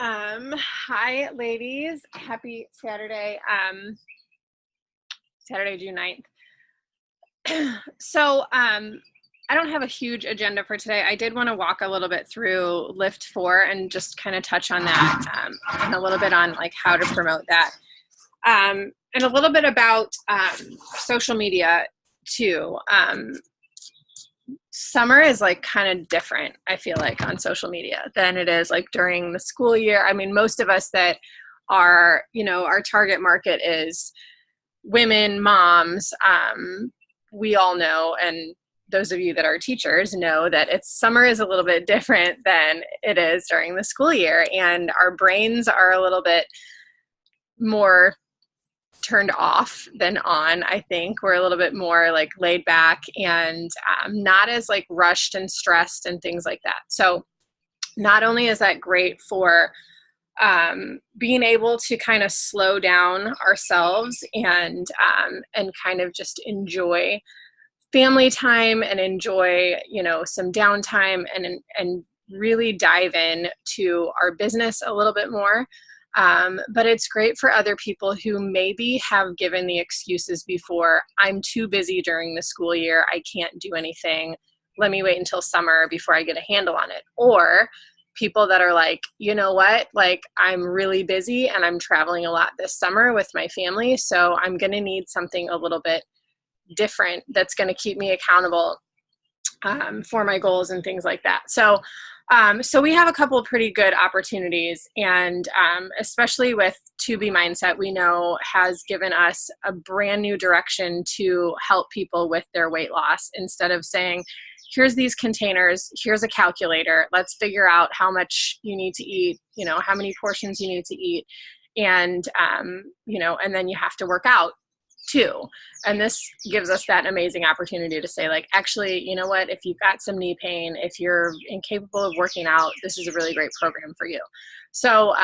Hi ladies. Happy Saturday. Saturday, June 9th. I don't have a huge agenda for today. I did want to walk a little bit through Lift 4 and just kind of touch on that and a little bit on like how to promote that. And a little bit about social media too. Summer is like kind of different, I feel like, on social media than it is like during the school year. I mean, most of us that are, our target market is women, moms. We all know, and those of you that are teachers know that summer is a little bit different than it is during the school year, and our brains are a little bit more turned off than on. I think we're a little bit more like laid back and not as like rushed and stressed and things like that. So not only is that great for being able to kind of slow down ourselves and kind of just enjoy family time and enjoy, some downtime and really dive in to our business a little bit more. But it's great for other people who maybe have given the excuses before, I'm too busy during the school year, I can't do anything, let me wait until summer before I get a handle on it. Or people that are like, you know what, like I'm really busy and I'm traveling a lot this summer with my family, so I'm going to need something a little bit different that's going to keep me accountable for my goals and things like that. So we have a couple of pretty good opportunities, and especially with To Be Mindset, we know has given us a brand new direction to help people with their weight loss. Instead of saying, here's these containers, here's a calculator, let's figure out how much you need to eat, how many portions you need to eat, and and then you have to work out too. And this gives us that amazing opportunity to say, like, actually, you know what, if you've got some knee pain, if you're incapable of working out, this is a really great program for you. So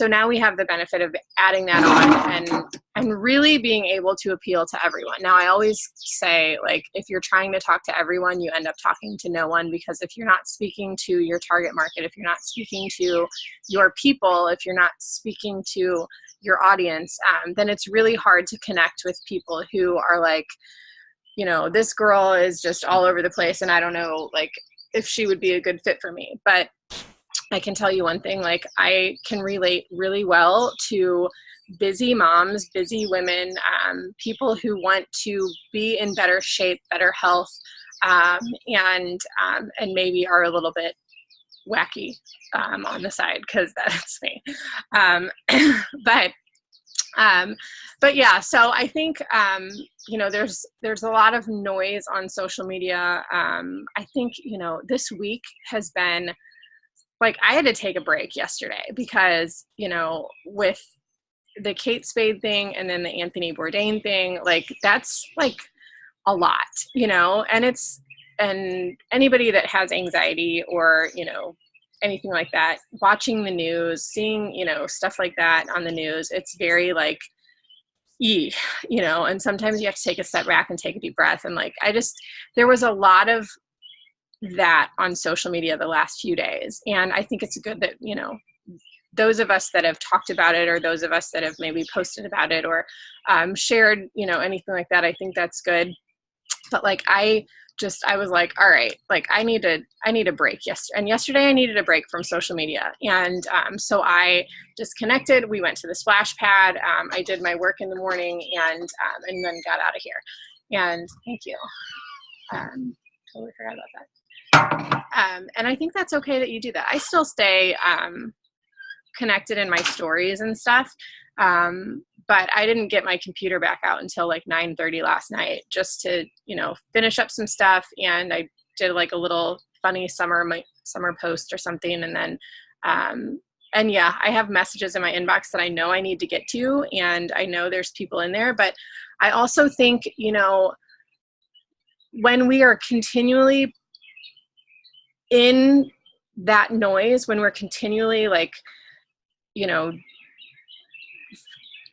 now we have the benefit of adding that on and really being able to appeal to everyone. Now, I always say, like, if you're trying to talk to everyone, you end up talking to no one, because if you're not speaking to your target market, if you're not speaking to your people, if you're not speaking to your audience, then it's really hard to connect with people who are like, this girl is just all over the place and I don't know, like, if she would be a good fit for me. But I can tell you one thing, like, I can relate really well to busy moms, busy women, people who want to be in better shape, better health, and maybe are a little bit wacky on the side, because that's me. But yeah, so I think, there's a lot of noise on social media. I think, this week has been like, I had to take a break yesterday because, with the Kate Spade thing and then the Anthony Bourdain thing, like, that's like a lot, and anybody that has anxiety or, anything like that, watching the news, seeing, stuff like that on the news, it's very like, and sometimes you have to take a step back and take a deep breath. And like, there was a lot of that on social media the last few days. And I think it's good that, those of us that have talked about it, or those of us that have maybe posted about it or shared, anything like that, I think that's good. But like, I was like, all right, like I need a break. Yesterday I needed a break from social media. And so I disconnected. We went to the splash pad. I did my work in the morning and then got out of here. And thank you. Totally forgot about that. And I think that's okay that you do that. I still stay connected in my stories and stuff. But I didn't get my computer back out until like 9:30 last night, just to, finish up some stuff. And I did like a little funny summer post or something. And then, and yeah, I have messages in my inbox that I know I need to get to, and I know there's people in there. But I also think, when we are continually in that noise, when we're continually like,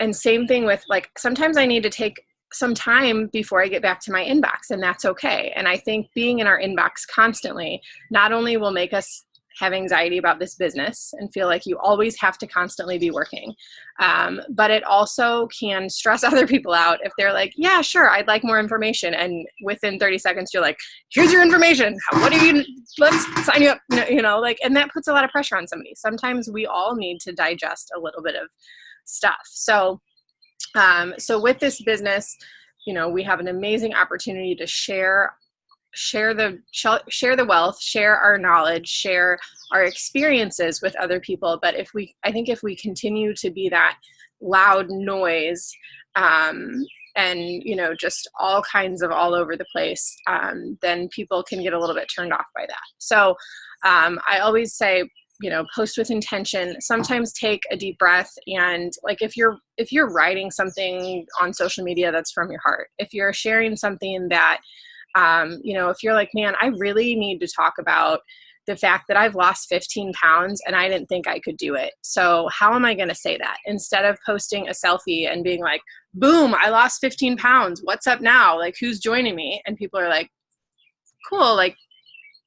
and same thing with like, sometimes I need to take some time before I get back to my inbox, and that's okay. And I think being in our inbox constantly not only will make us have anxiety about this business and feel like you always have to constantly be working. But it also can stress other people out if they're like, yeah, sure, I'd like more information. And within 30 seconds, you're like, here's your information. What do you, let's sign you up, like, and that puts a lot of pressure on somebody. Sometimes we all need to digest a little bit of stuff. So with this business, we have an amazing opportunity to share the wealth, share our knowledge, share our experiences with other people. But I think if we continue to be that loud noise, and just all kinds of all over the place, then people can get a little bit turned off by that. So I always say, post with intention. Sometimes take a deep breath, and like if you're writing something on social media that's from your heart, if you're sharing something that if you're like, man, I really need to talk about the fact that I've lost 15 pounds and I didn't think I could do it. So how am I going to say that? Instead of posting a selfie and being like, boom, I lost 15 pounds. What's up now? Like, who's joining me? And people are like, cool, like,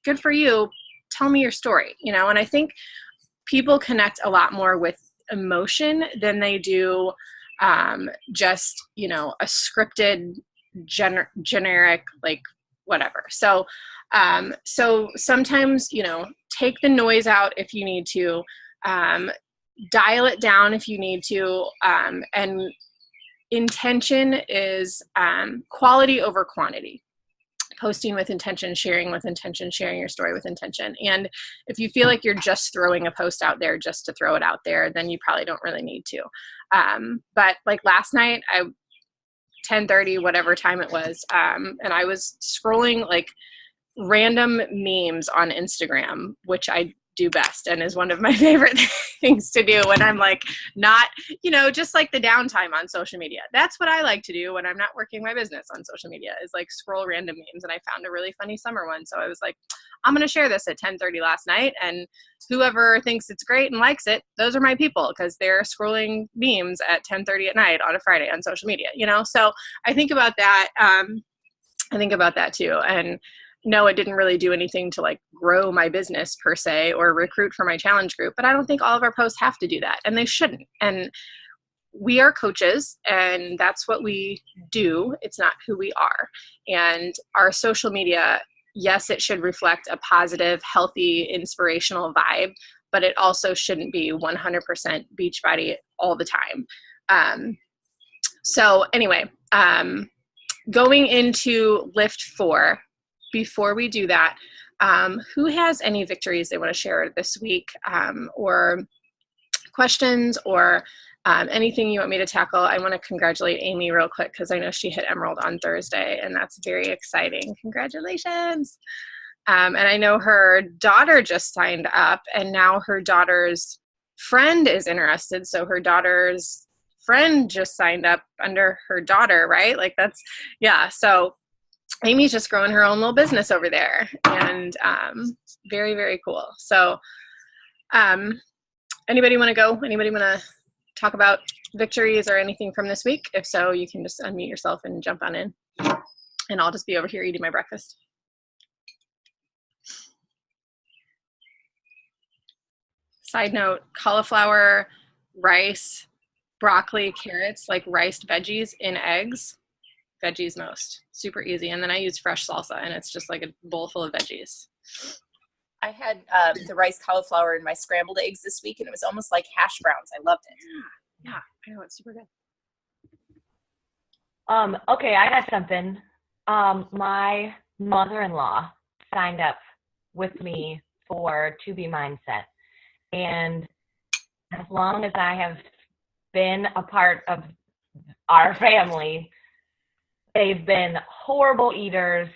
good for you. Tell me your story, and I think people connect a lot more with emotion than they do just, a scripted generic, like whatever. So sometimes, take the noise out if you need to, dial it down if you need to, and intention is quality over quantity. Posting with intention, sharing with intention, sharing your story with intention. And if you feel like you're just throwing a post out there just to throw it out there, then you probably don't really need to. But like last night, 10:30, whatever time it was, and I was scrolling like random memes on Instagram, which I do best and is one of my favorite things to do when I'm like not, just like the downtime on social media. That's what I like to do when I'm not working my business on social media, is like scroll random memes. And I found a really funny summer one. So I was like, I'm going to share this at 10:30 last night, and whoever thinks it's great and likes it, those are my people, because they're scrolling memes at 10:30 at night on a Friday on social media, So I think about that. I think about that too. And no, it didn't really do anything to like grow my business per se or recruit for my challenge group, but I don't think all of our posts have to do that, and they shouldn't. And we are coaches, and that's what we do. It's not who we are. And our social media, yes, it should reflect a positive, healthy, inspirational vibe, but it also shouldn't be 100% Beachbody all the time. So anyway, going into lift 4, before we do that, who has any victories they want to share this week, or questions, or anything you want me to tackle? I want to congratulate Amy real quick, because I know she hit Emerald on Thursday, and that's very exciting. Congratulations. And I know her daughter just signed up, and now her daughter's friend is interested. So her daughter's friend just signed up under her daughter, right? Like that's, yeah. So Amy's just growing her own little business over there, and very, very cool. So anybody want to go? Anybody want to talk about victories or anything from this week? If so, you can just unmute yourself and jump on in, and I'll just be over here eating my breakfast. Side note, cauliflower, rice, broccoli, carrots, like riced veggies in eggs. Veggies most. Super easy. And then I use fresh salsa, and it's just like a bowl full of veggies. I had the rice cauliflower in my scrambled eggs this week, and it was almost like hash browns. I loved it. Yeah, I know, it's super good. Okay, I got something. My mother-in-law signed up with me for To Be Mindset. And as long as I have been a part of our family, they've been horrible eaters.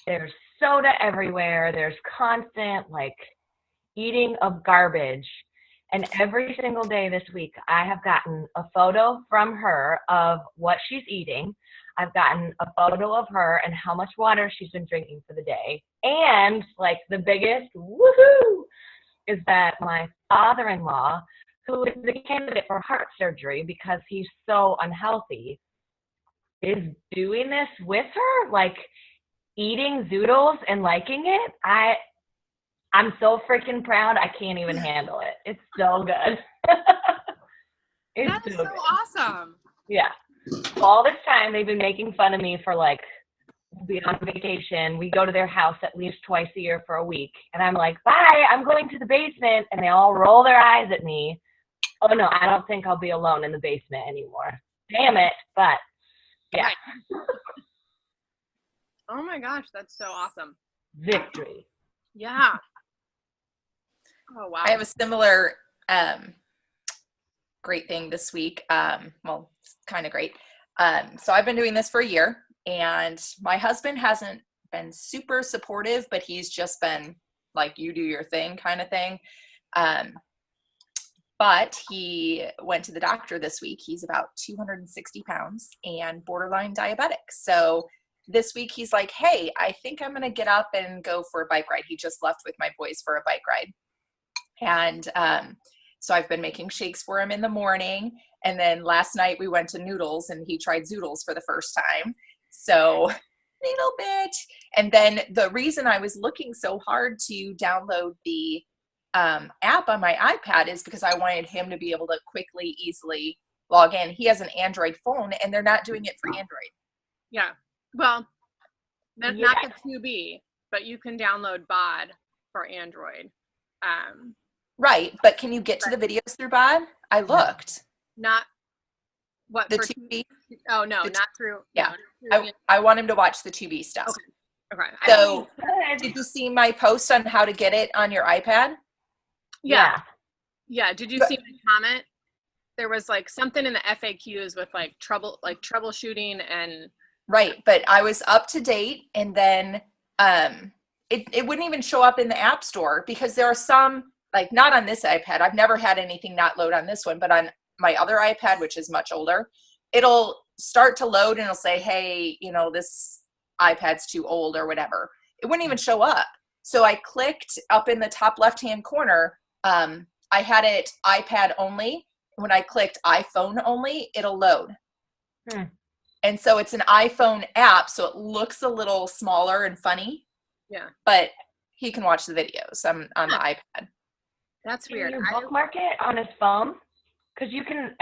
There's soda everywhere. There's constant like eating of garbage. And every single day this week, I have gotten a photo from her of what she's eating. I've gotten a photo of her and how much water she's been drinking for the day. And like the biggest woohoo is that my father-in-law, who is a candidate for heart surgery because he's so unhealthy, is doing this with her, like eating zoodles and liking it. I'm so freaking proud. I can't even handle it. It's so good. It's That is so so good. awesome. Yeah. All this time they've been making fun of me for like being on vacation. We go to their house at least twice a year for a week. And I'm like, bye, I'm going to the basement. And they all roll their eyes at me. Oh no, I don't think I'll be alone in the basement anymore. Damn it. But yeah. Right. Oh my gosh, that's so awesome. Victory. Yeah. Oh wow. I have a similar great thing this week. Well, it's kind of great. So I've been doing this for a year, and my husband hasn't been super supportive, but he's just been like, you do your thing kind of thing. But he went to the doctor this week. He's about 260 pounds and borderline diabetic. So this week he's like, hey, I think I'm going to get up and go for a bike ride. He just left with my boys for a bike ride. And so I've been making shakes for him in the morning. And then last night we went to Noodles and he tried Zoodles for the first time. So a little bit. And then the reason I was looking so hard to download the app on my iPad is because I wanted him to be able to quickly, easily log in. He has an Android phone and they're not doing it for Android. Yeah. Well, not the 2B, but you can download BOD for Android. Right, but can you get to the videos through BOD? I looked. Not what The for 2B? Oh no, the not through. Yeah. No, I want him to watch the 2B stuff. Okay. So did you see my post on how to get it on your iPad? Yeah. Did you see my comment? There was like something in the FAQs with like troubleshooting and. Right, but I was up to date, and then it wouldn't even show up in the App Store because there are some, like not on this iPad. I've never had anything not load on this one, but on my other iPad, which is much older, it'll start to load and it'll say, hey, this iPad's too old or whatever. It wouldn't even show up. So I clicked up in the top left-hand corner. I had it iPad only. When I clicked iPhone only, it'll load. And so it's an iPhone app, so it looks a little smaller and funny. Yeah. But he can watch the videos on the iPad. That's weird. Can you bookmark it on his phone? Because you can,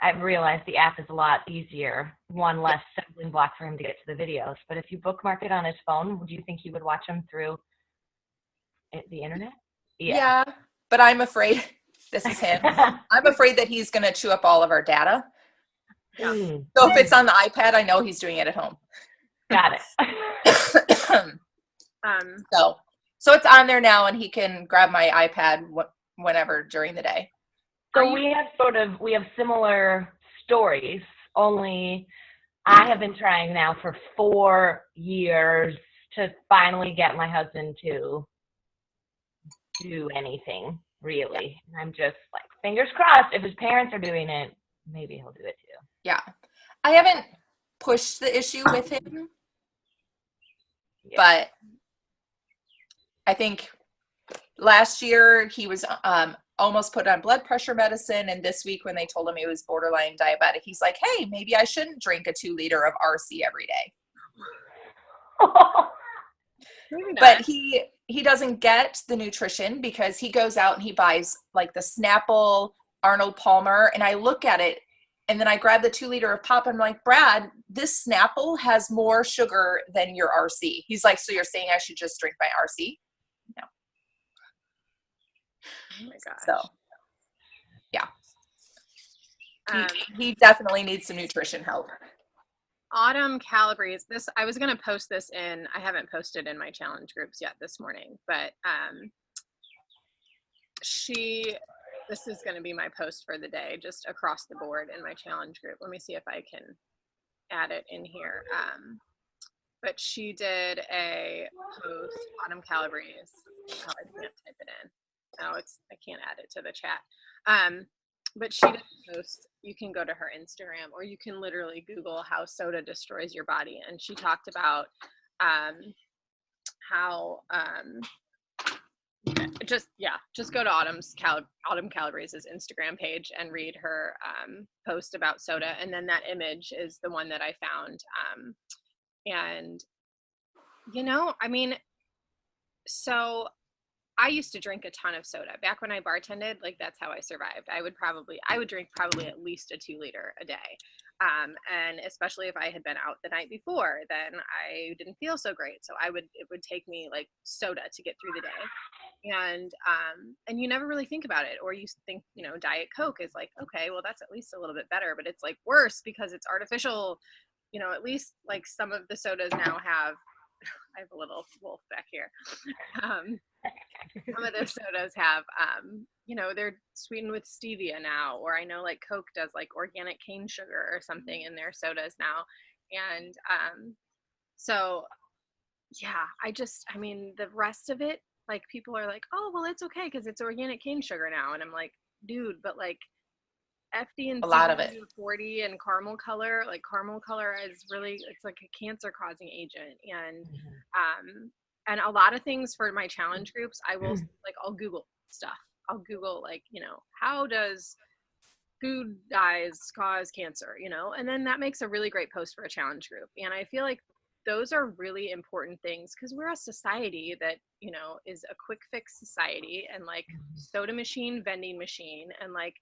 I've realized the app is a lot easier, one less stumbling block for him to get to the videos. But if you bookmark it on his phone, would you think he would watch them through the internet? Yeah, but I'm afraid, this is him, I'm afraid that he's going to chew up all of our data. Yeah. So if it's on the iPad, I know he's doing it at home. Got it. So it's on there now, and he can grab my iPad whenever during the day. So we have similar stories, only I have been trying now for 4 years to finally get my husband to do anything, really. And I'm just like, fingers crossed, if his parents are doing it, maybe he'll do it too. Yeah. I haven't pushed the issue with him, but I think last year he was almost put on blood pressure medicine, and this week when they told him he was borderline diabetic, he's like, hey, maybe I shouldn't drink a 2 liter of RC every day. But he doesn't get the nutrition because he goes out and he buys like the Snapple Arnold Palmer, and I look at it and then I grab the 2 liter of pop and I'm like, Brad, this Snapple has more sugar than your RC. He's like, so you're saying I should just drink my RC? No. Oh my gosh. So yeah. He definitely needs some nutrition help. Autumn Calabrese, I was going to post this I haven't posted in my challenge groups yet this morning, but this is going to be my post for the day, just across the board in my challenge group. Let me see if I can add it in here. But she did a post, Autumn Calabrese. Oh, I can't type it in. Oh, I can't add it to the chat. But she did a post. You can go to her Instagram, or you can literally Google how soda destroys your body. And she talked about how just go to Autumn Calabrese's Instagram page and read her post about soda. And then that image is the one that I found. And So I used to drink a ton of soda. Back when I bartended, like that's how I survived. I would drink probably at least a 2 liter a day. And especially if I had been out the night before, then I didn't feel so great. So it would take me like soda to get through the day. And you never really think about it, or you think, Diet Coke is like, okay, well that's at least a little bit better, but it's like worse because it's artificial. At least like some of the sodas now have, I have a little wolf back here. Some of those sodas have, they're sweetened with stevia now, or I know like Coke does like organic cane sugar or something in their sodas now. And so, yeah, the rest of it, like people are like, oh, well, it's okay because it's organic cane sugar now. And I'm like, dude, but like FD&C, a lot of it, 40 and caramel color is really, it's like a cancer causing agent. And a lot of things for my challenge groups, I will I'll Google stuff. I'll Google how does food dyes cause cancer, and then that makes a really great post for a challenge group. And I feel like those are really important things because we're a society that, is a quick fix society, and like soda machine, vending machine, and like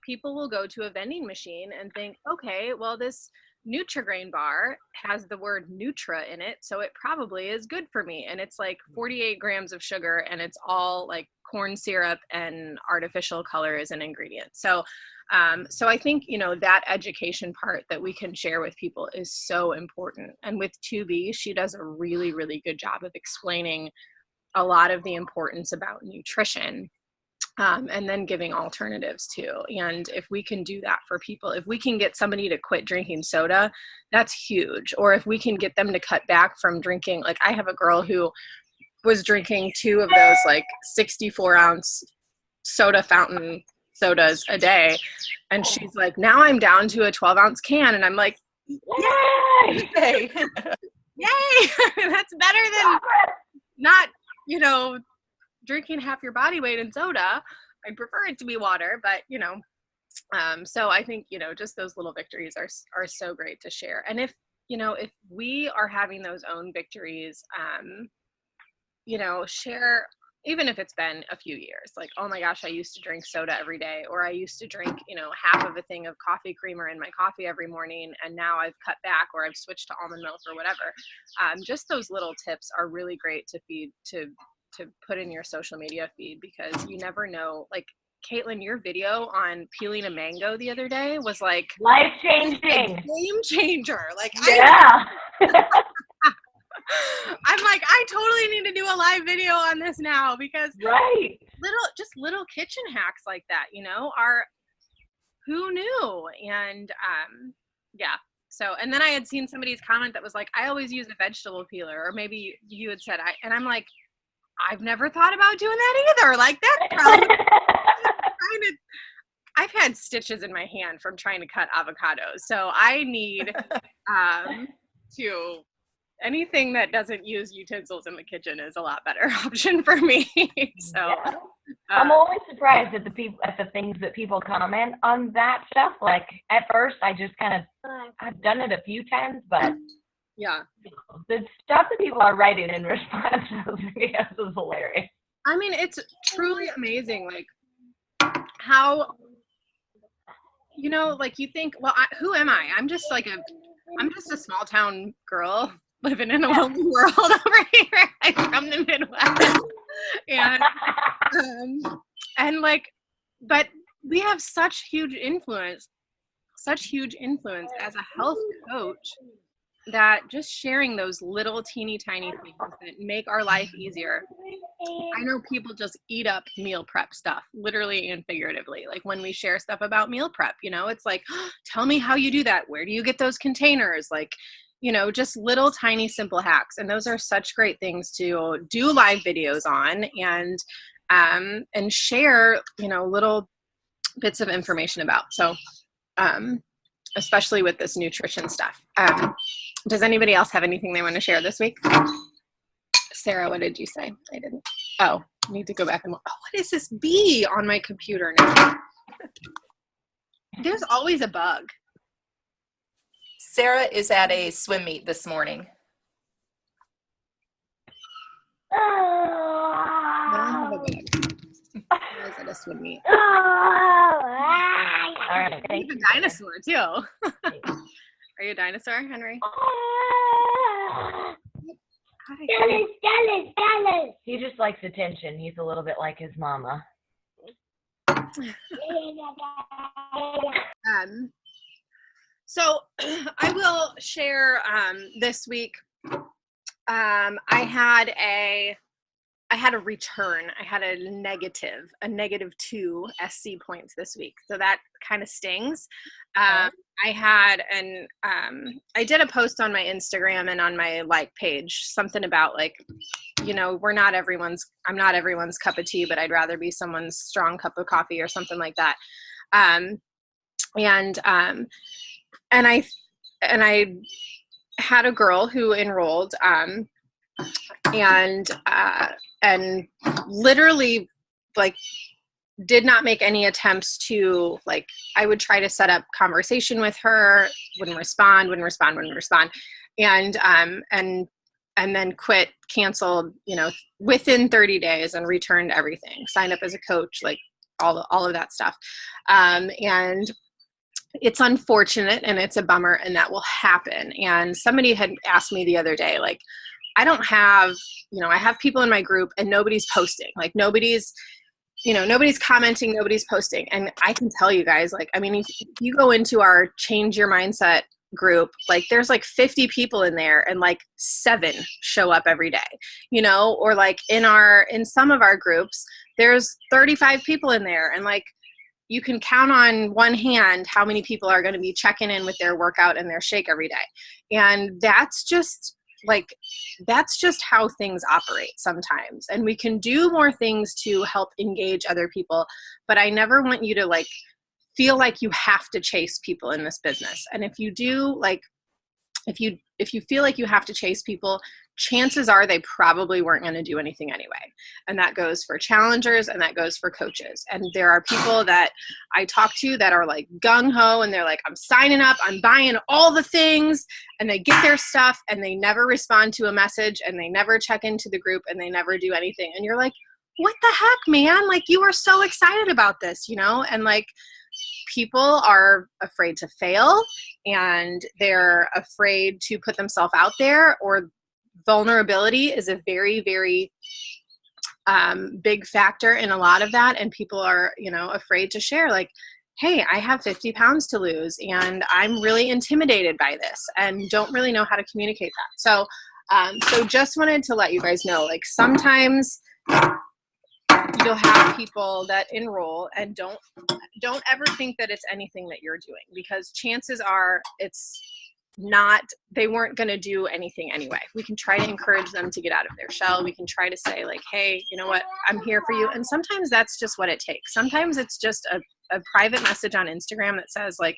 people will go to a vending machine and think, okay, well, this Nutri-Grain bar has the word Nutra in it, so it probably is good for me. And it's like 48 grams of sugar, and it's all like corn syrup and artificial colors and ingredients. So I think, that education part that we can share with people is so important. And with 2B, she does a really, really good job of explaining a lot of the importance about nutrition. And then giving alternatives too. And if we can do that for people, if we can get somebody to quit drinking soda, that's huge. Or if we can get them to cut back from drinking, like I have a girl who was drinking 2 of those like 64-ounce soda fountain sodas a day. And she's like, now I'm down to a 12-ounce can. And I'm like, yay! Yay! That's better than not, drinking half your body weight in soda. I prefer it to be water, but so I think, just those little victories are so great to share. And if we are having those own victories, share, even if it's been a few years, like, oh my gosh, I used to drink soda every day, or I used to drink, half of a thing of coffee creamer in my coffee every morning, and now I've cut back, or I've switched to almond milk or whatever. Just those little tips are really great to put in your social media feed, because you never know. Like Caitlin, your video on peeling a mango the other day was like life-changing, game changer. Like, yeah. I'm like, I totally need to do a live video on this now, because little kitchen hacks like that, are, who knew? And yeah. So, and then I had seen somebody's comment that was like, I always use a vegetable peeler, or maybe you had said, and I'm like, I've never thought about doing that either. Like, that's probably I've had stitches in my hand from trying to cut avocados. So I need anything that doesn't use utensils in the kitchen is a lot better option for me. So yeah. I'm always surprised at the things that people comment on that stuff. Like at first I just I've done it a few times, but yeah, the stuff that people are writing in response to those videos is hilarious. I mean, it's truly amazing, like how, like you think, well, who am I? I'm just a small town girl living in a lonely world over here. I'm from the Midwest, and like, but we have such huge influence as a health coach, that just sharing those little teeny tiny things that make our life easier. I know people just eat up meal prep stuff, literally and figuratively. Like when we share stuff about meal prep, it's like, oh, tell me how you do that. Where do you get those containers? Like, just little tiny simple hacks. And those are such great things to do live videos on, and share, little bits of information about. So, especially with this nutrition stuff. Does anybody else have anything they want to share this week? Sarah, what did you say? I didn't. Oh, I need to go back and look. Oh, what is this bee on my computer now? There's always a bug. Sarah is at a swim meet this morning. Oh. so big. I said a swim meet. All right, thank He's you. a dinosaur too. Are you a dinosaur, Henry? Hi. Dallas. He just likes attention. He's a little bit like his mama. So I will share this week. I had a return. I had a -2 SC points this week. So that kind of stings. I did a post on my Instagram and on my like page, something about like, you know, I'm not everyone's cup of tea, but I'd rather be someone's strong cup of coffee or something like that. And I had a girl who enrolled, and literally like did not make any attempts to, like, I would try to set up conversation with her, wouldn't respond, and then quit, canceled, you know, within 30 days and returned everything, signed up as a coach, like all of that stuff. And it's unfortunate and it's a bummer, and that will happen. And somebody had asked me the other day, like, I have people in my group and nobody's posting, like nobody's commenting, nobody's posting. And I can tell you guys, like, I mean, if you go into our Change Your Mindset group, like there's like 50 people in there and like 7 show up every day, you know, or like in some of our groups, there's 35 people in there, and like you can count on one hand how many people are going to be checking in with their workout and their shake every day. And that's just how things operate sometimes. And we can do more things to help engage other people, but I never want you to like feel like you have to chase people in this business. And if you do, like, if you feel like you have to chase people, chances are they probably weren't going to do anything anyway. And that goes for challengers and that goes for coaches. And there are people that I talk to that are like gung-ho and they're like, I'm signing up, I'm buying all the things, and they get their stuff and they never respond to a message and they never check into the group and they never do anything. And you're like, what the heck, man? Like, you were so excited about this, you know? And like, people are afraid to fail and they're afraid to put themselves out there, or vulnerability is a very, very big factor in a lot of that. And people are, you know, afraid to share, like, hey, I have 50 pounds to lose and I'm really intimidated by this and don't really know how to communicate that. So just wanted to let you guys know, like, sometimes you'll have people that enroll and don't ever think that it's anything that you're doing, because chances are they weren't going to do anything anyway. We can try to encourage them to get out of their shell. We can try to say, like, hey, you know what, I'm here for you. And sometimes that's just what it takes. Sometimes it's just a private message on Instagram that says, like,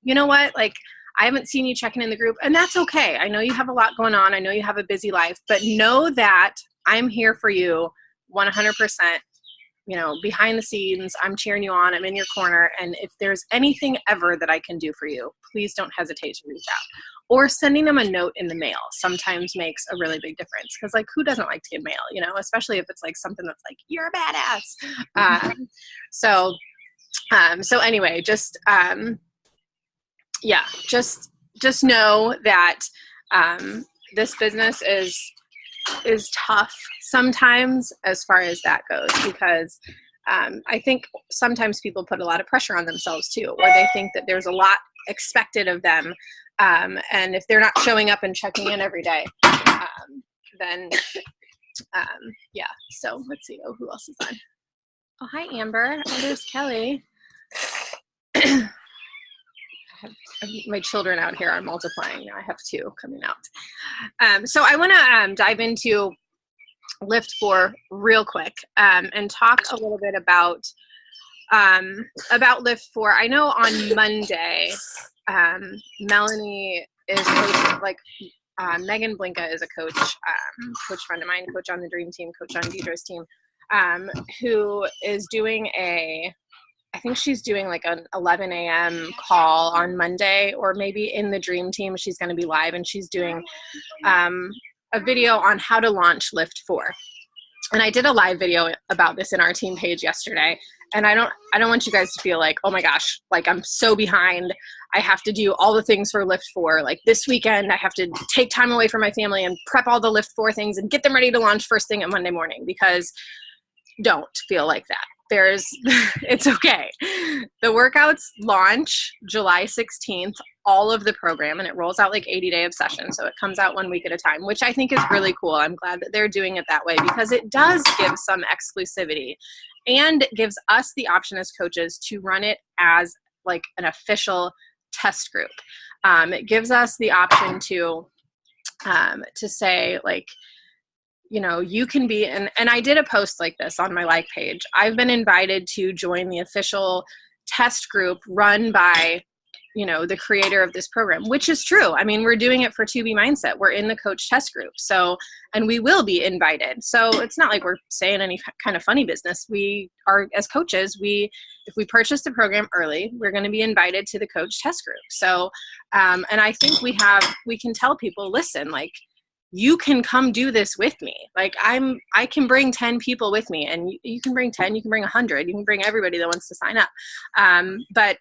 you know what, like, I haven't seen you checking in the group, and that's okay. I know you have a lot going on. I know you have a busy life, but know that I'm here for you 100%. You know, behind the scenes, I'm cheering you on. I'm in your corner. And if there's anything ever that I can do for you, please don't hesitate to reach out. Or sending them a note in the mail sometimes makes a really big difference. Because, like, who doesn't like to get mail, you know, especially if it's like something that's like, you're a badass. So anyway, just know that this business is tough sometimes as far as that goes, because I think sometimes people put a lot of pressure on themselves too, or they think that there's a lot expected of them, and if they're not showing up and checking in every day, then yeah. So let's see. Oh, who else is on? Oh, hi, Amber. Oh, there's Kelly. My children out here are multiplying. Now I have 2 coming out. So I want to dive into Lift 4 real quick, and talk a little bit about Lift 4. I know on Monday, Melanie is hosting, like, Megan Blinka is a coach friend of mine, coach on the Dream Team, coach on Deidre's team, who is doing I think she's doing like an 11 a.m. call on Monday, or maybe in the Dream Team, she's going to be live, and she's doing a video on how to launch Lift 4. and I did a live video about this in our team page yesterday. And I don't want you guys to feel like, oh my gosh, like I'm so behind. I have to do all the things for Lift 4. Like this weekend, I have to take time away from my family and prep all the Lift 4 things and get them ready to launch first thing on Monday morning, because don't feel like that. It's okay. The workouts launch July 16th, all of the program, and it rolls out like 80 day of sessions. So it comes out 1 week at a time, which I think is really cool. I'm glad that they're doing it that way, because it does give some exclusivity, and it gives us the option as coaches to run it as like an official test group. It gives us the option to say, like, you know, you can be, and I did a post like this on my like page. I've been invited to join the official test group run by, you know, the creator of this program, which is true. I mean, we're doing it for 2B Mindset. We're in the coach test group. So, and we will be invited. So it's not like we're saying any kind of funny business. We are, as coaches, if we purchase the program early, we're going to be invited to the coach test group. So, and I think we can tell people, listen, like, you can come do this with me. Like I can bring 10 people with me, and you can bring 10, you can bring 100, you can bring everybody that wants to sign up. But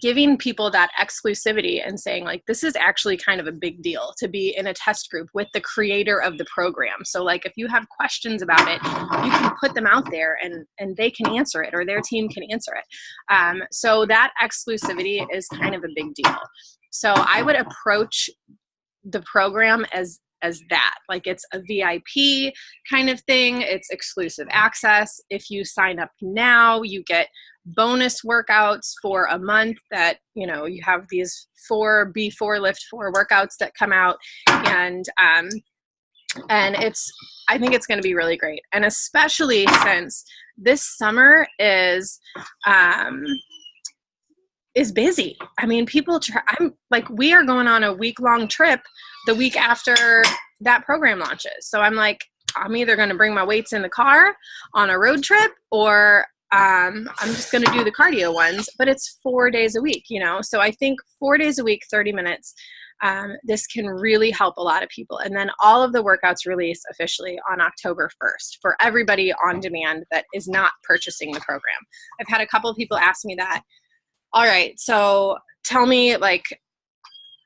giving people that exclusivity and saying, like, this is actually kind of a big deal to be in a test group with the creator of the program. So like, if you have questions about it, you can put them out there and they can answer it, or their team can answer it. So that exclusivity is kind of a big deal. So I would approach the program as that, like, it's a VIP kind of thing. It's exclusive access. If you sign up now, you get bonus workouts for a month that, you know, you have these 4 B4 Lift 4 workouts that come out, and I think it's going to be really great. And especially since this summer is busy. I mean, we are going on a week-long trip the week after that program launches. So I'm like, I'm either going to bring my weights in the car on a road trip, or I'm just going to do the cardio ones, but it's 4 days a week, you know? So I think 4 days a week, 30 minutes, this can really help a lot of people. And then all of the workouts release officially on October 1st for everybody on demand that is not purchasing the program. I've had a couple of people ask me that. All right, so tell me, like,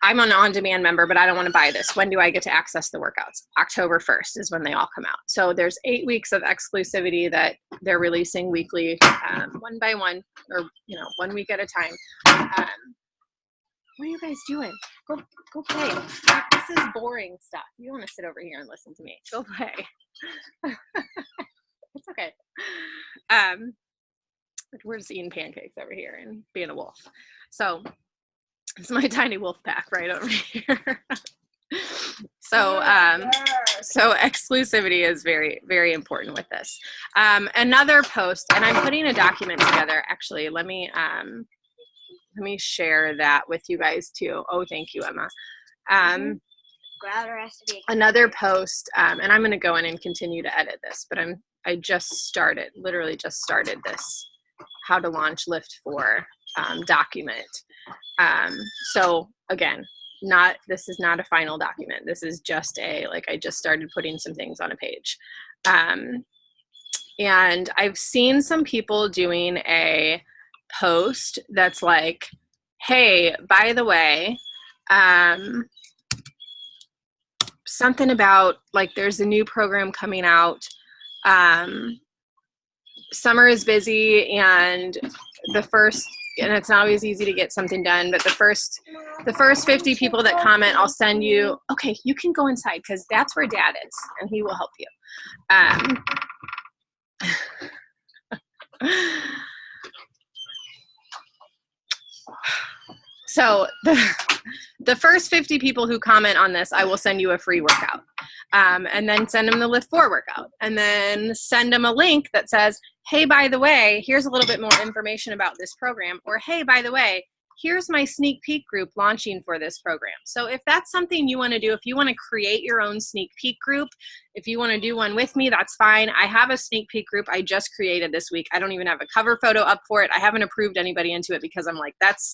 I'm an on-demand member, but I don't want to buy this. When do I get to access the workouts? October 1st is when they all come out. So there's 8 weeks of exclusivity that they're releasing weekly, one by one, or, you know, 1 week at a time. What are you guys doing? Go play. This is boring stuff. You want to sit over here and listen to me. Go play. It's okay. We're just eating pancakes over here and being a wolf. So it's my tiny wolf pack right over here. So exclusivity is very, very important with this. Another post, and I'm putting a document together. Actually, let me share that with you guys too. Oh, thank you, Emma. Another post, and I'm going to go in and continue to edit this, but I literally just started this how to launch Lift 4 document. So again, this is not a final document. This is just I just started putting some things on a page. And I've seen some people doing a post that's like, hey, by the way, something about, like, there's a new program coming out. Summer is busy, and it's not always easy to get something done, but the first 50 people that comment, I'll send you, okay, you can go inside because that's where Dad is and he will help you. So the first 50 people who comment on this, I will send you a free workout. And then send them the Lift 4 workout, and then send them a link that says, hey, by the way, here's a little bit more information about this program, or hey, by the way, here's my sneak peek group launching for this program. So if that's something you want to do, if you want to create your own sneak peek group, if you want to do one with me, that's fine. I have a sneak peek group I just created this week. I don't even have a cover photo up for it. I haven't approved anybody into it because I'm like, that's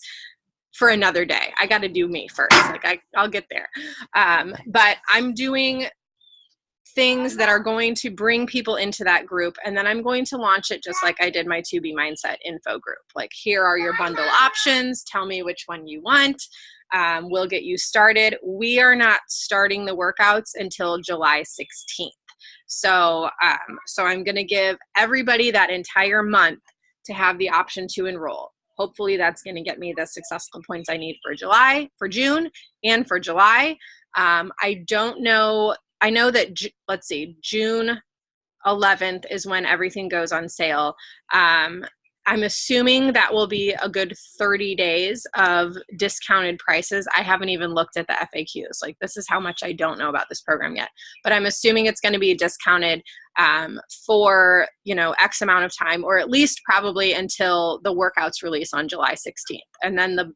for another day. I got to do me first. Like I'll get there. But I'm doing things that are going to bring people into that group. And then I'm going to launch it just like I did my 2B Mindset info group. Like, here are your bundle options. Tell me which one you want. We'll get you started. We are not starting the workouts until July 16th. So I'm going to give everybody that entire month to have the option to enroll. Hopefully that's going to get me the successful points I need for June, and for July. I don't know. I know that, June 11th is when everything goes on sale. I'm assuming that will be a good 30 days of discounted prices. I haven't even looked at the FAQs. Like, this is how much I don't know about this program yet. But I'm assuming it's going to be discounted for, X amount of time, or at least probably until the workouts release on July 16th. And then the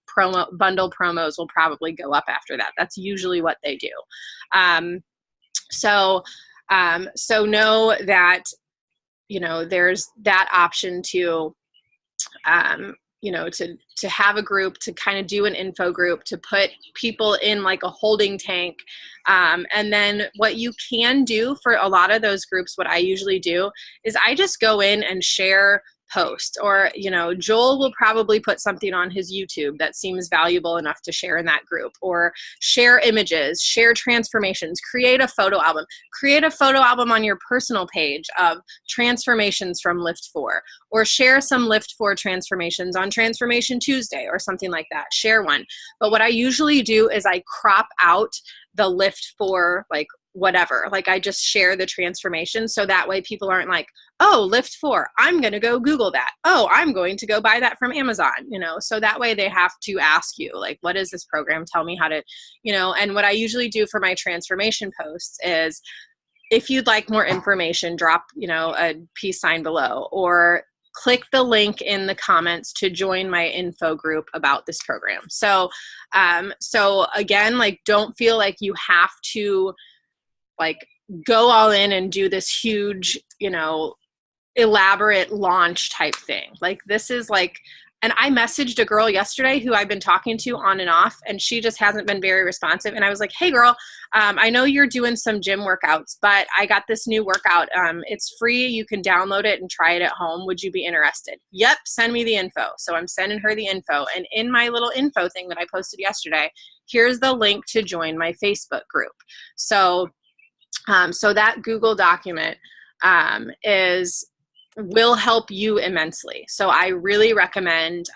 bundle promos will probably go up after that. That's usually what they do. So know that, there's that option to, to have a group, to kind of do an info group, to put people in like a holding tank. And then what you can do for a lot of those groups, what I usually do is I just go in and share post, or Joel will probably put something on his YouTube that seems valuable enough to share in that group, or share images, share transformations, create a photo album on your personal page of transformations from Lift 4, or share some Lift 4 transformations on Transformation Tuesday or something like that. Share one. But what I usually do is I crop out the Lift 4, like, whatever. Like, I just share the transformation, so that way people aren't like, oh, Lift 4, I'm going to go Google that. Oh, I'm going to go buy that from Amazon, so that way they have to ask you, like, what is this program? Tell me how to, and what I usually do for my transformation posts is, if you'd like more information, drop, a peace sign below, or click the link in the comments to join my info group about this program. So again, like, don't feel like you have to, like, go all in and do this huge, elaborate launch type thing. Like, this is like, and I messaged a girl yesterday who I've been talking to on and off, and she just hasn't been very responsive. And I was like, hey girl, I know you're doing some gym workouts, but I got this new workout. It's free. You can download it and try it at home. Would you be interested? Yep. Send me the info. So I'm sending her the info. And in my little info thing that I posted yesterday, here's the link to join my Facebook group. So that Google document will help you immensely. So I really recommend,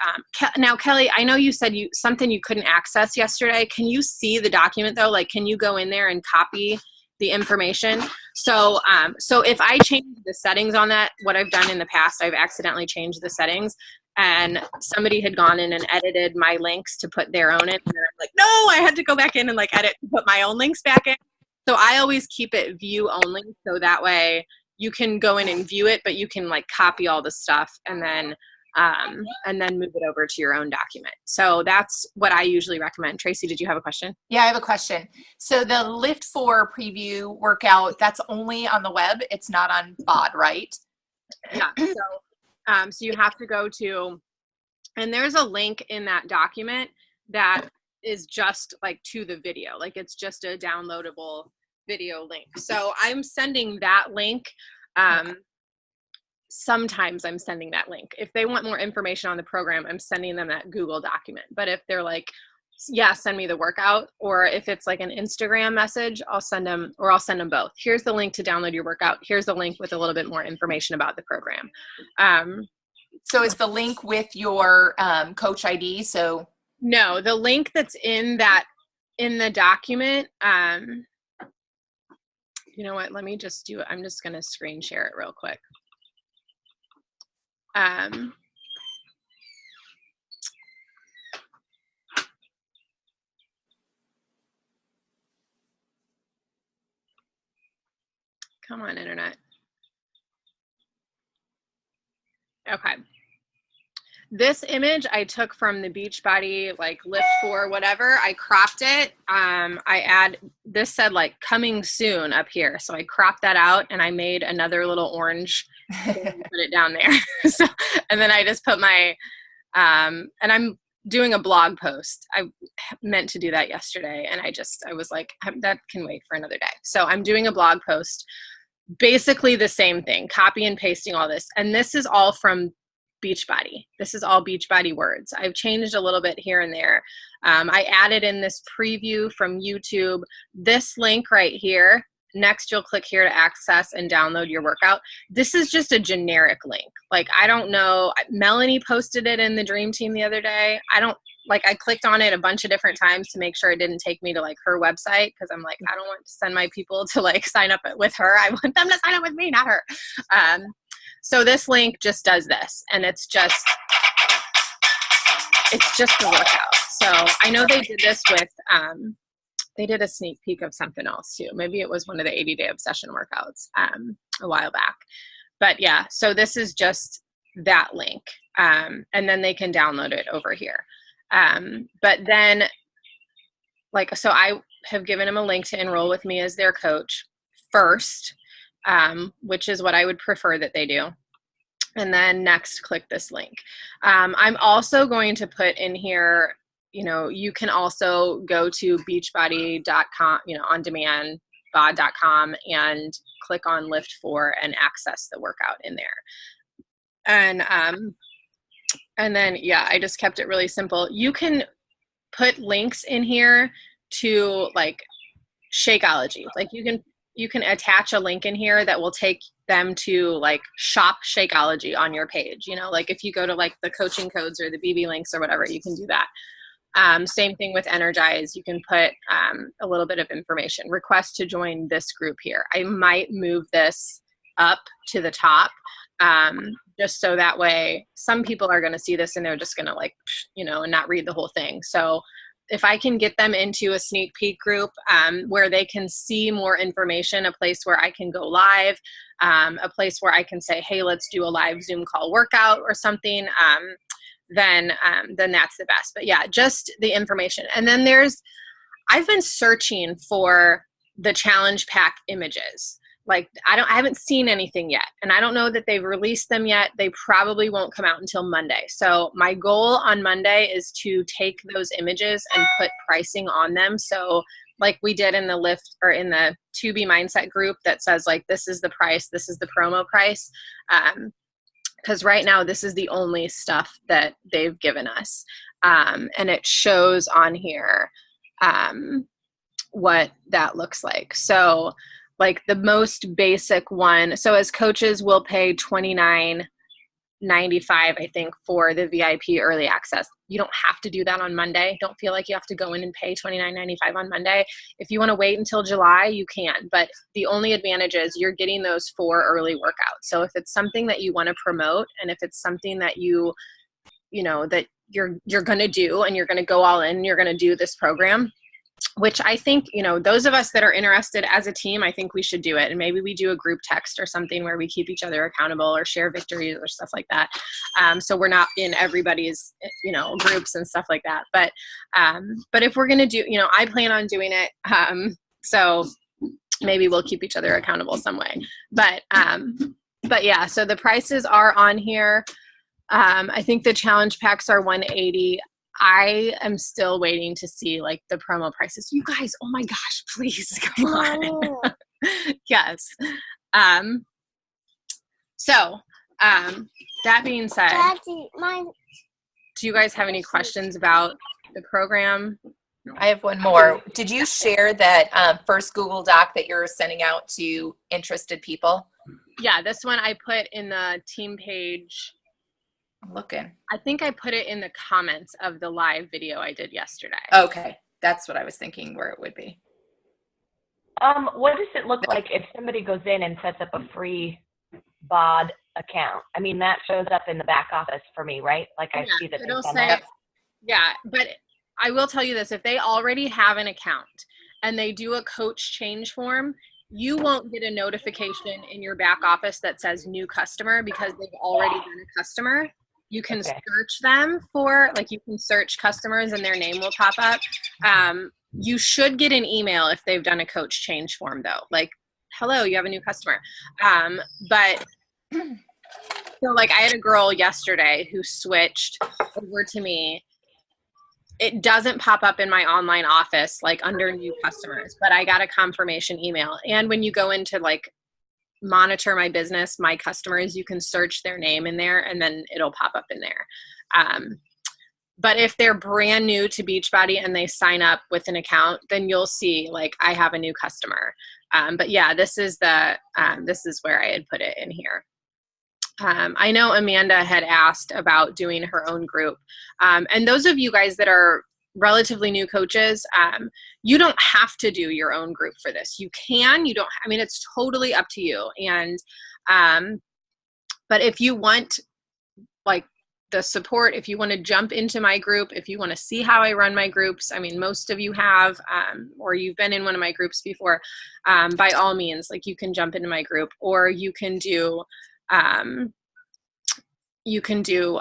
now Kelly, I know you said something you couldn't access yesterday. Can you see the document though? Like, can you go in there and copy the information? So if I change the settings on that, what I've done in the past, I've accidentally changed the settings, and somebody had gone in and edited my links to put their own in. And I'm like, no, I had to go back in and like edit and put my own links back in. So I always keep it view only, so that way you can go in and view it, but you can like copy all the stuff and then move it over to your own document. So that's what I usually recommend. Tracy, did you have a question? Yeah, I have a question. So the Lift 4 preview workout, that's only on the web. It's not on BOD, right? Yeah. So you have to go to, and there's a link in that document that is just like to the video. Like, it's just a downloadable video link. So I'm sending that link. Sometimes I'm sending that link. If they want more information on the program, I'm sending them that Google document. But if they're like, yeah, send me the workout, or if it's like an Instagram message, I'll send them both. Here's the link to download your workout. Here's the link with a little bit more information about the program. So is the link with your coach ID? So no, the link that's in the document, you know what, let me just do it. I'm just going to screen share it real quick. Come on, internet. Okay. This image I took from the Beachbody, like Lift 4, whatever. I cropped it. This said like coming soon up here. So I cropped that out and I made another little orange and put it down there. And then I just put my, and I'm doing a blog post. I meant to do that yesterday, and I was like, that can wait for another day. So I'm doing a blog post, basically the same thing, copy and pasting all this. And this is all from Beachbody. This is all Beachbody words. I've changed a little bit here and there. I added in this preview from YouTube, this link right here. Next, you'll click here to access and download your workout. This is just a generic link. Like, I don't know. Melanie posted it in the Dream Team the other day. I clicked on it a bunch of different times to make sure it didn't take me to like her website, because I'm like, I don't want to send my people to like sign up with her. I want them to sign up with me, not her. So this link just does this, and it's just the workout. So I know they did this with, they did a sneak peek of something else too. Maybe it was one of the 80-day obsession workouts a while back. But yeah, so this is just that link. And then they can download it over here. But then, so I have given them a link to enroll with me as their coach first, which is what I would prefer that they do. And then next, click this link. I'm also going to put in here, you can also go to beachbody.com, on demand, bod.com, and click on Lift 4 and access the workout in there. And then, yeah, I just kept it really simple. You can put links in here to like Shakeology. Like you can attach a link in here that will take them to like shop Shakeology on your page. Like if you go to like the coaching codes or the BB links or whatever, you can do that. Same thing with Energize. You can put a little bit of information. Request to join this group here. I might move this up to the top, just so that way some people are going to see this and they're just going to like, and not read the whole thing. So if I can get them into a sneak peek group where they can see more information, a place where I can go live, a place where I can say, hey, let's do a live Zoom call workout or something, then that's the best. But yeah, just the information. And then I've been searching for the challenge pack images. Like I haven't seen anything yet, and I don't know that they've released them yet. They probably won't come out until Monday. So my goal on Monday is to take those images and put pricing on them. So like we did in the Lift or in the 2B Mindset group that says like, this is the price, this is the promo price. Because right now this is the only stuff that they've given us. And it shows on here what that looks like. So like the most basic one. So as coaches, we'll pay $29.95, I think, for the VIP early access. You don't have to do that on Monday. Don't feel like you have to go in and pay $29.95 on Monday. If you want to wait until July, you can. But the only advantage is you're getting those 4 early workouts. So if it's something that you want to promote, and if it's something that that you're going to do, and you're going to go all in, you're going to do this program, which I think, those of us that are interested as a team, I think we should do it. And maybe we do a group text or something where we keep each other accountable or share victories or stuff like that. So we're not in everybody's, groups and stuff like that. But if we're going to do, I plan on doing it. So maybe we'll keep each other accountable some way. But yeah, so the prices are on here. I think the challenge packs are $180. I am still waiting to see like the promo prices. You guys, oh my gosh, please come on. Yes. So that being said, Daddy, do you guys have any questions about the program? I have one more. Did you share that first Google Doc that you're sending out to interested people? Yeah, this one I put in the team page. I'm looking. I think I put it in the comments of the live video I did yesterday. Okay. That's what I was thinking where it would be. What does it look like if somebody goes in and sets up a free BOD account? I mean, that shows up in the back office for me, right? Like I see that it'll say, yeah, but I will tell you this, if they already have an account and they do a coach change form, you won't get a notification in your back office that says new customer because they've already been a customer. You can search them for, like you can search customers and their name will pop up. You should get an email if they've done a coach change form though. Like, hello, you have a new customer. But so like I had a girl yesterday who switched over to me it doesn't pop up in my online office, like under new customers, but I got a confirmation email. And when you go into like monitor my business, my customers, you can search their name in there and then it'll pop up in there. But if they're brand new to Beachbody and they sign up with an account, then you'll see like I have a new customer. But yeah, this is where I had put it in here. I know Amanda had asked about doing her own group. And those of you guys that are relatively new coaches, you don't have to do your own group for this. You can, you don't, I mean, it's totally up to you. And, but if you want like the support, if you want to jump into my group, if you want to see how I run my groups, I mean, most of you have, or you've been in one of my groups before, by all means, like you can jump into my group, or you can do, you can do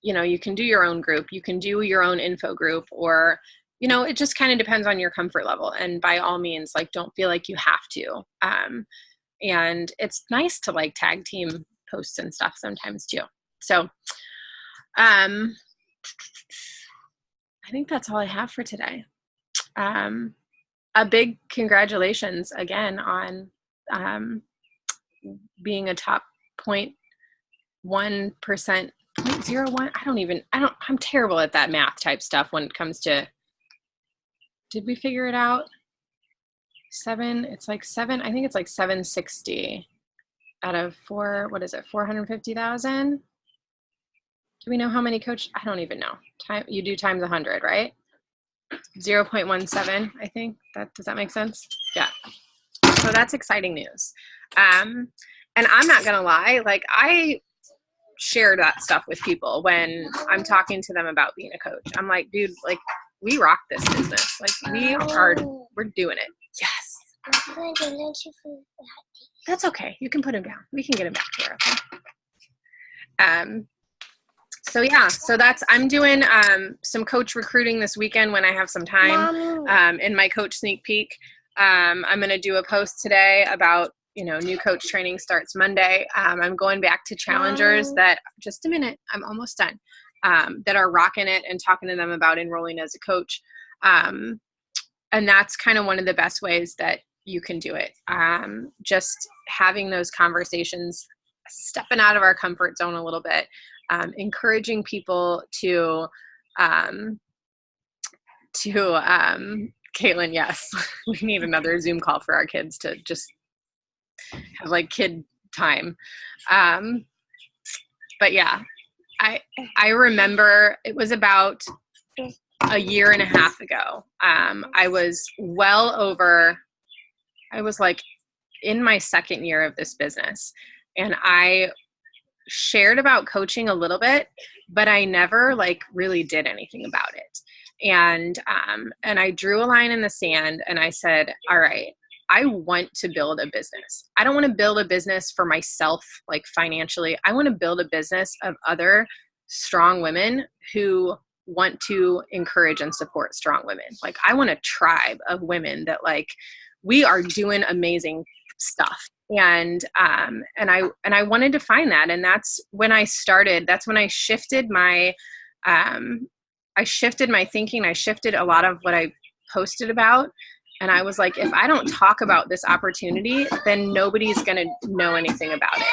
your own group, you can do your own info group, or, you know, it just kind of depends on your comfort level. And by all means, like, don't feel like you have to. And it's nice to like tag team posts and stuff sometimes too. So, I think that's all I have for today. A big congratulations again on, being a top 0.1%, 0.01. I'm terrible at that math type stuff when it comes to, did we figure it out? 7, it's like 7, I think it's like 760 out of 450,000. Do we know how many coach? I don't even know. You do times 100, right? 0.17, I think. Does that make sense? Yeah. So that's exciting news. And I'm not gonna lie, like I share that stuff with people when I'm talking to them about being a coach. I'm like, dude, like we rock this business. Like we're doing it. Yes. That's okay. You can put him down. We can get him back to her. Okay. So yeah, I'm doing some coach recruiting this weekend when I have some time, in my coach sneak peek. I'm going to do a post today about, you know, new coach training starts Monday. I'm going back to challengers that, just a minute, I'm almost done, that are rocking it and talking to them about enrolling as a coach. And that's kind of one of the best ways that you can do it. Just having those conversations, stepping out of our comfort zone a little bit. Encouraging people to Caitlin, yes, we need another Zoom call for our kids to just have like kid time. But yeah, I remember it was about a year and a half ago. I was like in my second year of this business, and I shared about coaching a little bit, but I never like really did anything about it. And I drew a line in the sand and I said, all right, I want to build a business. I don't want to build a business for myself, like financially. I want to build a business of other strong women who want to encourage and support strong women. Like I want a tribe of women that like, we are doing amazing stuff. And I wanted to find that. And that's when I started, that's when I shifted my thinking. I shifted a lot of what I posted about. And I was like, if I don't talk about this opportunity, then nobody's going to know anything about it.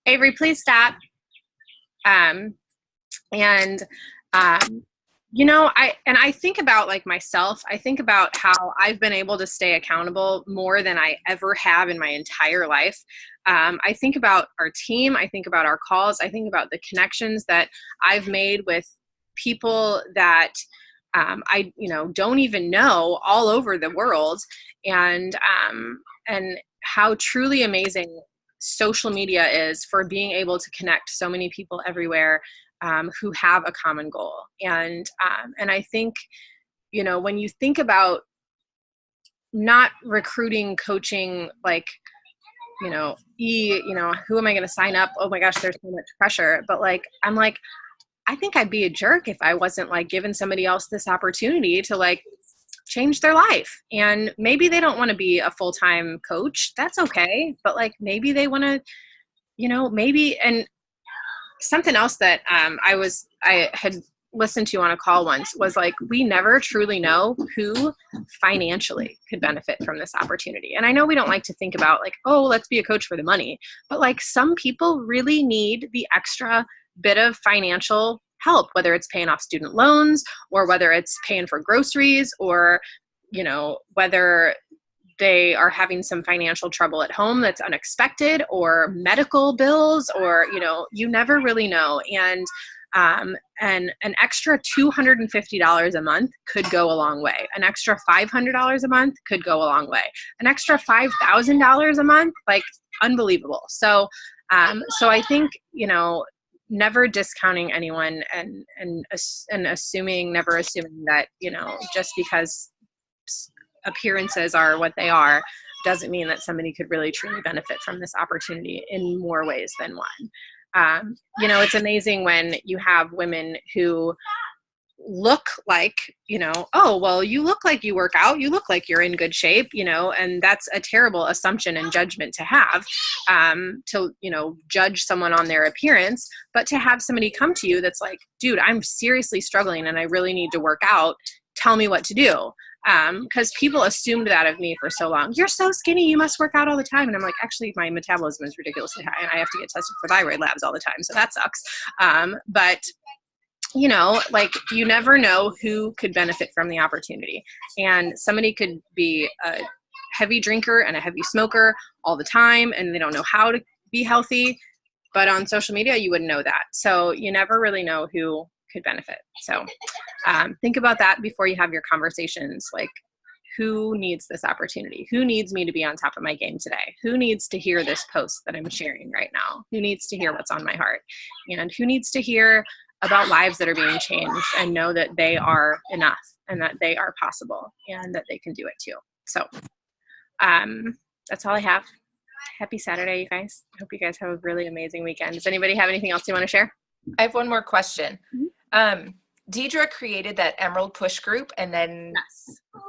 Avery, please stop. You know, I think about like myself, I think about how I've been able to stay accountable more than I ever have in my entire life. I think about our team. I think about our calls. I think about the connections that I've made with people that I, you know, don't even know all over the world, and how truly amazing social media is for being able to connect so many people everywhere who have a common goal. And I think, you know, when you think about not recruiting, coaching, like, you know, who am I going to sign up? Oh my gosh, there's so much pressure. But like, I'm like, I think I'd be a jerk if I wasn't like giving somebody else this opportunity to like change their life. And maybe they don't want to be a full-time coach. That's okay. But like, maybe they want to, you know, maybe, and something else that I had listened to on a call once was like, we never truly know who financially could benefit from this opportunity. And I know we don't like to think about like, oh, let's be a coach for the money, but like some people really need the extra bit of financial help, whether it's paying off student loans or whether it's paying for groceries or, you know, whether they are having some financial trouble at home that's unexpected, or medical bills, or, you know, you never really know. And an extra $250 a month could go a long way. An extra $500 a month could go a long way. An extra $5,000 a month, like unbelievable. So I think, you know, never discounting anyone and never assuming that, you know, just because appearances are what they are doesn't mean that somebody could really truly benefit from this opportunity in more ways than one. You know, it's amazing when you have women who look like, you know, oh, well, you look like you work out, you look like you're in good shape, you know, and that's a terrible assumption and judgment to have, to, you know, judge someone on their appearance. But to have somebody come to you that's like, dude, I'm seriously struggling and I really need to work out. Tell me what to do. Because people assumed that of me for so long. You're so skinny, you must work out all the time. And I'm like, actually, my metabolism is ridiculously high and I have to get tested for thyroid labs all the time. So that sucks. But you know, like you never know who could benefit from the opportunity. And somebody could be a heavy drinker and a heavy smoker all the time and they don't know how to be healthy. But on social media, you wouldn't know that. So you never really know who could benefit. So think about that before you have your conversations. Like, who needs this opportunity? Who needs me to be on top of my game today? Who needs to hear this post that I'm sharing right now? Who needs to hear what's on my heart? And who needs to hear about lives that are being changed and know that they are enough and that they are possible and that they can do it too. So that's all I have. Happy Saturday, you guys. I hope you guys have a really amazing weekend. Does anybody have anything else you want to share? I have one more question. Deidre created that Emerald Push group and then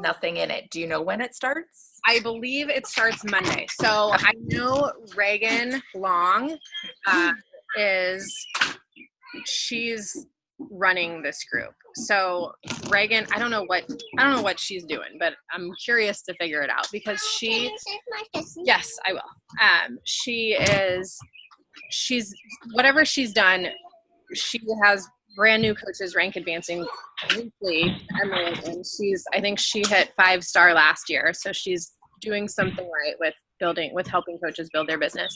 nothing in it. Do you know when it starts? I believe it starts Monday. So I know Reagan Long she's running this group. So Reagan, I don't know what she's doing, but I'm curious to figure it out because yes, I will. She's whatever she's done, she has brand new coaches rank advancing weekly Emerald, and I think she hit 5-star last year. So she's doing something right with helping coaches build their business.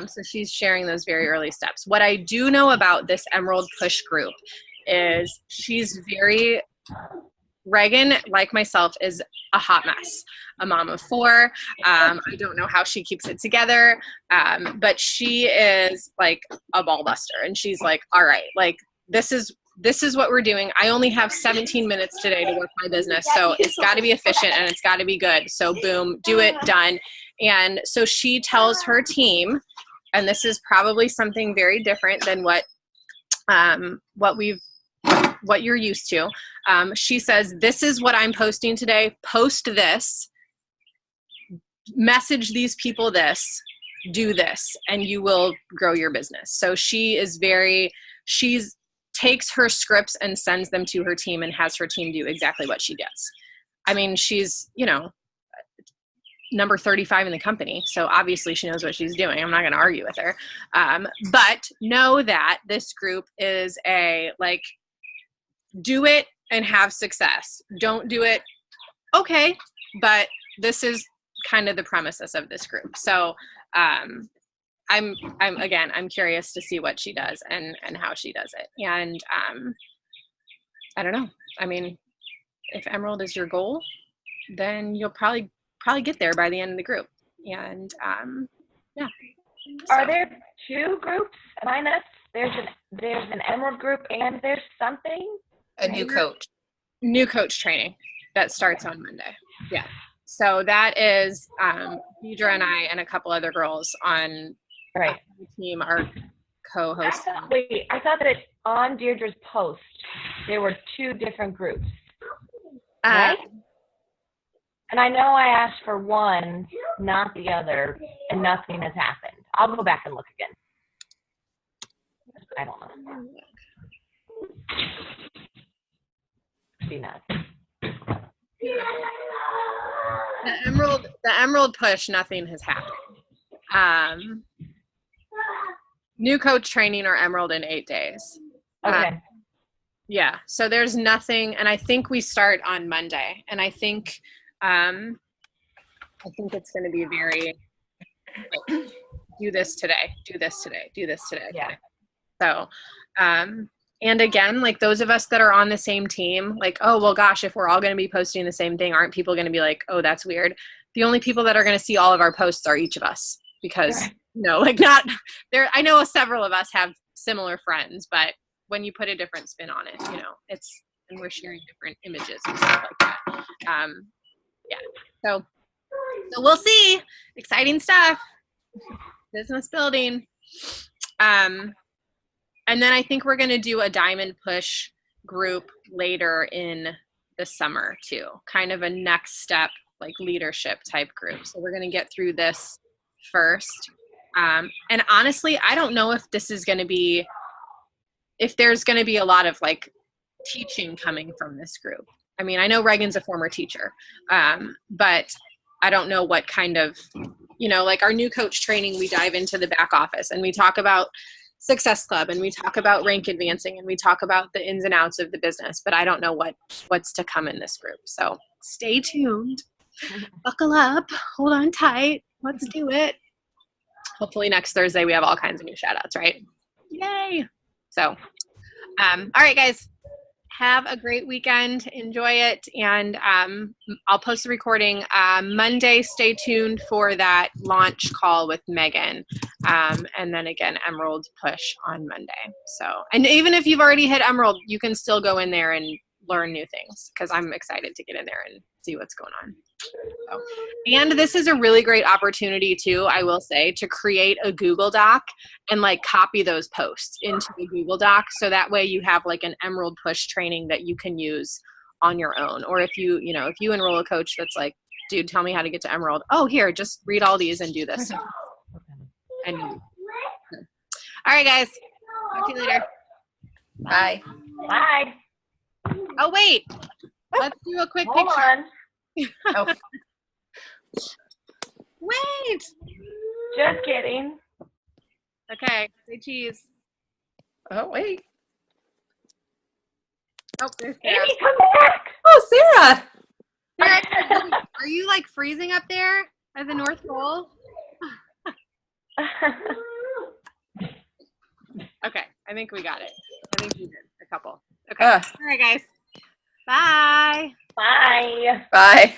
So she's sharing those very early steps. What I do know about this Emerald Push group is Reagan, like myself, is a hot mess, a mom of 4. I don't know how she keeps it together, but she is like a ball buster. And she's like, all right, like this is what we're doing. I only have 17 minutes today to work my business. So it's got to be efficient and it's got to be good. So boom, do it, done. And so she tells her team, and this is probably something very different than what you're used to. She says, this is what I'm posting today. Post this, message these people this, do this, and you will grow your business. So she's takes her scripts and sends them to her team and has her team do exactly what she does. I mean, she's, you know, number 35 in the company. So obviously she knows what she's doing. I'm not going to argue with her. But know that this group is do it and have success. Don't do it. Okay. But this is kind of the premises of this group. So, I'm curious to see what she does and how she does it. And I don't know. I mean, if Emerald is your goal, then you'll probably get there by the end of the group. And yeah. Are there 2 groups? Am I nuts? There's an Emerald group and there's something? A new coach. New coach training that starts on Monday. Yeah. So that is Deidre and I and a couple other girls on the team are co-hosts. I thought that on Deirdre's post there were 2 different groups, right? And I know I asked for one, not the other, and nothing has happened. I'll go back and look again. I don't know. be nuts. The Emerald push, nothing has happened. New coach training or Emerald in 8 days. Okay. Yeah, so there's nothing, and I think we start on Monday, and I think it's going to be very like, do this today, do this today, do this today. Yeah. So, and again, like those of us that are on the same team, like, oh, well, gosh, if we're all going to be posting the same thing, aren't people going to be like, oh, that's weird? The only people that are going to see all of our posts are each of us because, like not there. I know several of us have similar friends, but when you put a different spin on it, and we're sharing different images and stuff like that. Yeah. So we'll see. Exciting stuff. Business building. And then I think we're going to do a diamond push group later in the summer too. Kind of a next step, like leadership type group. So we're going to get through this first. And honestly, I don't know if this is going to be, if there's going to be a lot of like teaching coming from this group. I mean, I know Reagan's a former teacher, but I don't know what kind of, like our new coach training, we dive into the back office and we talk about Success Club and we talk about rank advancing and we talk about the ins and outs of the business, but I don't know what's to come in this group. So stay tuned, buckle up, hold on tight. Let's do it. Hopefully next Thursday we have all kinds of new shout outs, right? Yay. So, all right, guys, have a great weekend. Enjoy it. And I'll post the recording Monday. Stay tuned for that launch call with Megan. And then again, Emerald push on Monday. So, and even if you've already hit Emerald, you can still go in there and learn new things because I'm excited to get in there and see what's going on. So, and this is a really great opportunity too, I will say, to create a Google Doc and like copy those posts into the Google Doc. So that way you have like an Emerald push training that you can use on your own. Or if you enroll a coach that's like, dude, tell me how to get to Emerald. Oh, here, just read all these and do this. And all right, guys. Talk to you later. Bye. Bye. Oh, wait. Let's do a quick Hold picture. on. Oh, Wait. Just kidding. Okay. Say cheese. oh, wait. Oh, there's Sarah. Amy, come back. Oh, Sarah. Sarah, are you like freezing up there at the North Pole? Okay. I think we got it. I think we did a couple. Okay. All right, guys. Bye. Bye. Bye.